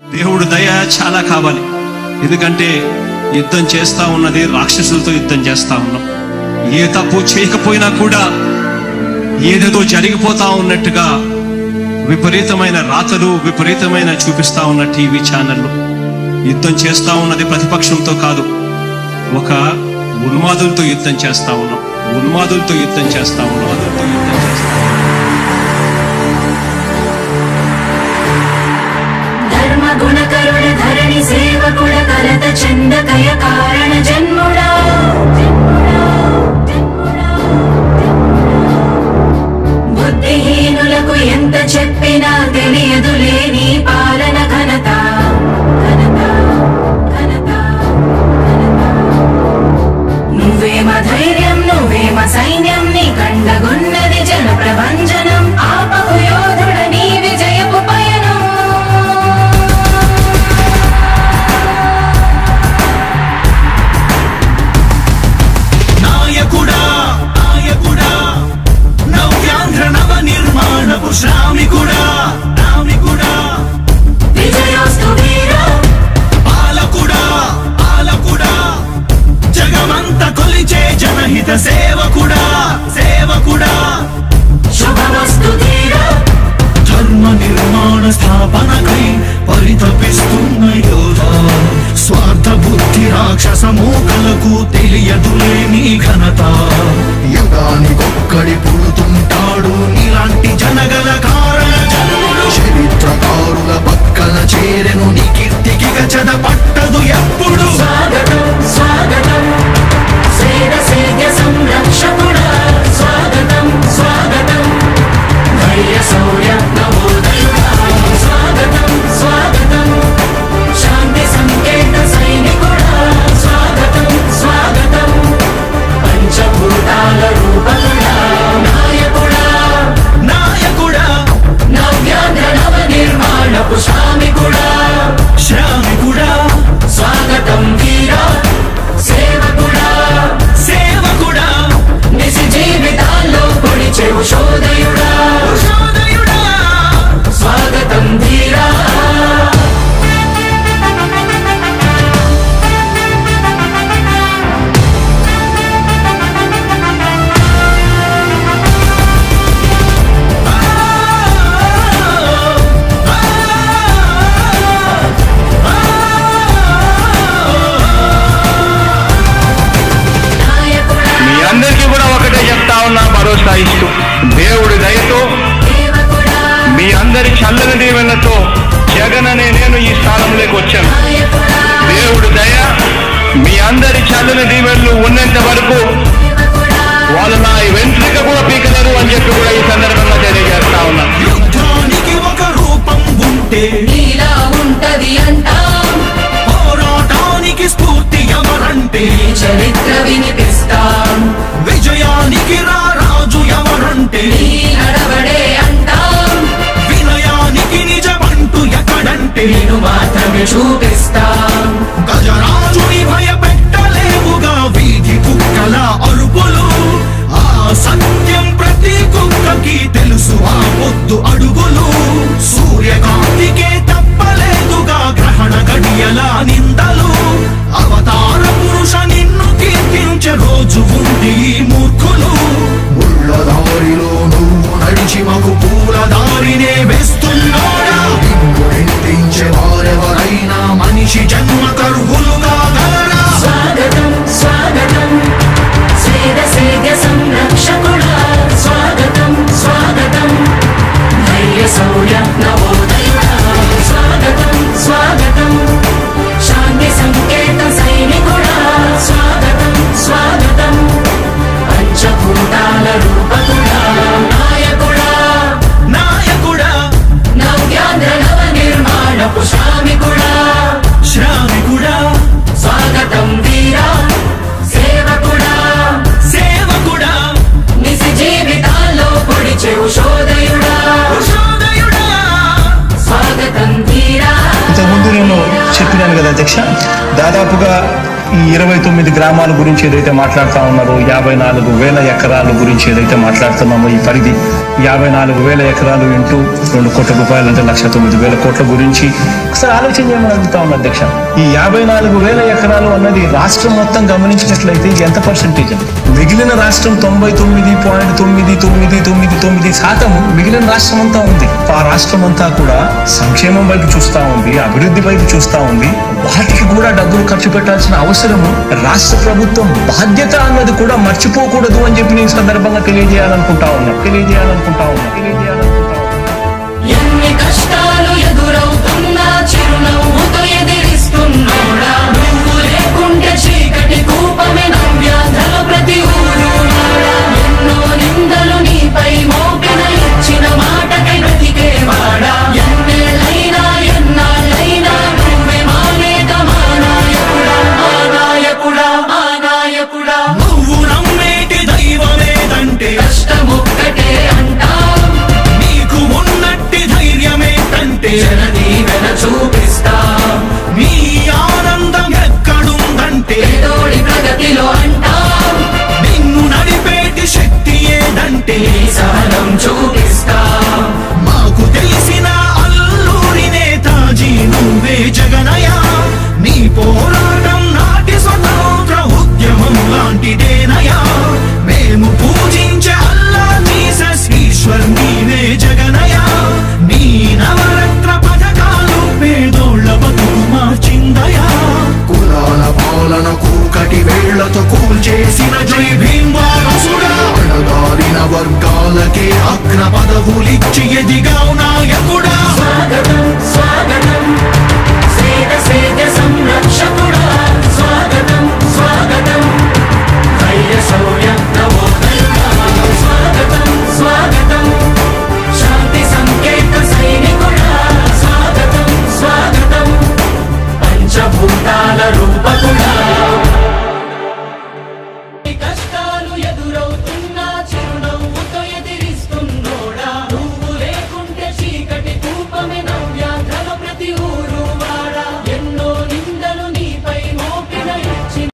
దేవుడు దయ చాలా కావాలి. ఎందుకంటే యుద్ధం చేస్తా ఉన్నది రాక్షసులతో యుద్ధం చేస్తా ఉన్నాం. ఏ తప్పు చేయకపోయినా కూడా ఏదేదో జరిగిపోతా ఉన్నట్టుగా విపరీతమైన రాతలు విపరీతమైన చూపిస్తా ఉన్న టీవీ ఛానళ్ళు. యుద్ధం చేస్తా ఉన్నది ప్రతిపక్షంతో కాదు, ఒక ఉన్మాదులతో యుద్ధం చేస్తా ఉన్నాం. ఉన్మాదులతో యుద్ధం చేస్తా ఉన్నాం. ధర్మ గుణకరుణ ధరణి సేవకుడ కలత చందకయ కారణ జన్ముడా బుద్ధిహీనులకు ఎంత చెప్పినా తెలియదులే నీ పాలన ఘనత. నువ్వేమ ధైర్యం నువ్వేమ సైన్యం నీ కండగున్నది జన ప్రభంజనం. ఆపకు యోధుడ నీ విజయపు పయనం. నాయకుడా నాయకుడా నవ్యాంధ్ర నవ నిర్మాణపు శ్రామికుడా రామికుడా విజయోస్తు వీరా పాలకుడా పాలకుడా జగమంత కొలిచే జనహిత సేవకుడా సేవకుడా శుభమస్తు ధీరా ధర్మ నిర్మాణ స్థాపనకై పరితపిస్తున్న యోధ. స్వార్థ బుద్ధి రాక్షస మూకలకు తెలియదులే నీ ఘనత. యుగానికొక్కడి పుడుతుంటాడు ఇలాంటి జనగల కారణ జన్ముడు. చరిత్రకారుల పక్కన చేరెను నీ కీర్తికి గచద పట్టదు ఎప్పుడు. స్వాగతం స్వాగతం సేద సేద్య సంరక్షకుడా స్వాగతం స్వాగతం ధైర్య శౌర్య నవోదయుడా స్వాగతం స్వాగతం శాంతి సంకేత సైనికుడా స్వాగతం స్వాగతం పంచభూతాల రూపకుడా నాయకుడా నాయకుడా నవ్యాంధ్ర నవ నిర్మాణపు శ్రామికుడా శ్రామికుడా స్వాగతం వీరా సేవకుడా సేవకుడా నిజ జీవితాల్లో పొడిచే ఉషోదయుడా ఉషోదయుడా స్వాగతం ధీరా నాయకుడా మీ అందరికీ కూడా ఒకటే చెప్తా ఉన్నా, భరోసా ఇస్తూ దేవుడి దయతో సేవకుడా మీ అందరి చల్లని దీవెనతో జగన్ అనే నేను ఈ స్థానంలోకి వచ్చాను. నాయకుడా దేవుడి దయ మీ అందరి చల్లని దీవెనలు ఉన్నంత వరకు సేవకుడా వాళ్ళు నా వెంట్రిక కూడా పీకలేరు అని చెప్పి కూడా ఈ సందర్భంగా తెలియజేస్తా ఉన్నా. యుద్ధానికి ఒక రూపం ఉంటే నీలా ఉంటది అంటాం. పోరాటానికి స్ఫూర్తి ఎవరంటే నీ చరిత్ర వినిపిస్తాం. విజయానికి రారాజు ఎవరంటే నీ నడవడే అంటాం. వినయానికి నిజమంటూ ఎక్కడంటే నేను మాత్రమే చూపిస్తాం. గజరాజుని భయపెట్టలేవుగా వీధి కుక్కల అరుపులు. ఆ సత్యం ప్రతి కుక్కకి తెలుసు ఆ పొద్దు అడుగులు. సూర్యకాంతికే తప్పలేదుగా గ్రహణ గడియల నిందలు. అవతార పురుష నిన్ను కీర్తించే రోజు ఉంది ఈ మూర్ఖులు. ముళ్ళ దారిలో నువ్వు నడిచి మగు పూల దారినే వేస్తున్నాడా నిన్ను నిందించే వారెవరైనా మనిషి జన్మ కరువులుగా గలరా. స్వాగతం స్వాగతం సేద సేద్య సంరక్షకుడా స్వాగతం స్వాగతం ధైర్య శౌర్య నవోదయుడా స్వాగతం స్వాగతం శాంతి సంకేత సైనికుడా స్వాగతం స్వాగతం పంచభూతాల రూపకుడా నాయకుడా నాయకుడా నవ్యాంధ్ర నవ నిర్మాణపు శ్రామికుడా శ్రామికుడా స్వాగతం వీరా సేవకుడా సేవకుడా నిజ జీవితాల్లో పొడిచే ఉషోదయుడా ఉషోదయుడా స్వాగతం ధీరా ఇంతకుముందు నేను చెప్పినాను కదా అధ్యక్ష, దాదాపుగా ఈ 29 గ్రామాల గురించి ఏదైతే మాట్లాడుతా ఉన్నారో, 54,000 ఎకరాల గురించి ఏదైతే మాట్లాడుతున్నామో, ఈ పరిధి 54,000 ఎకరాలు ఇంటూ 2 కోట్ల రూపాయలు అంటే 1,09,000 కోట్ల గురించి ఒకసారి ఆలోచన చేయమని అడుగుతా ఉన్నా అధ్యక్ష. ఈ 54,000 ఎకరాలు అన్నది రాష్ట్రం మొత్తం గమనించినట్లయితే ఇది ఎంత పర్సెంటేజ్ అండి? మిగిలిన రాష్ట్రం 99.9999% మిగిలిన రాష్ట్రం అంతా ఉంది. ఆ రాష్ట్రం అంతా కూడా సంక్షేమం వైపు చూస్తా ఉంది, అభివృద్ధి వైపు చూస్తా ఉంది. వాటికి కూడా డబ్బులు ఖర్చు పెట్టాల్సిన అవసరము రాష్ట్ర ప్రభుత్వం బాధ్యత అన్నది కూడా మర్చిపోకూడదు అని చెప్పి నేను సందర్భంగా తెలియజేయాలనుకుంటా ఉన్నా.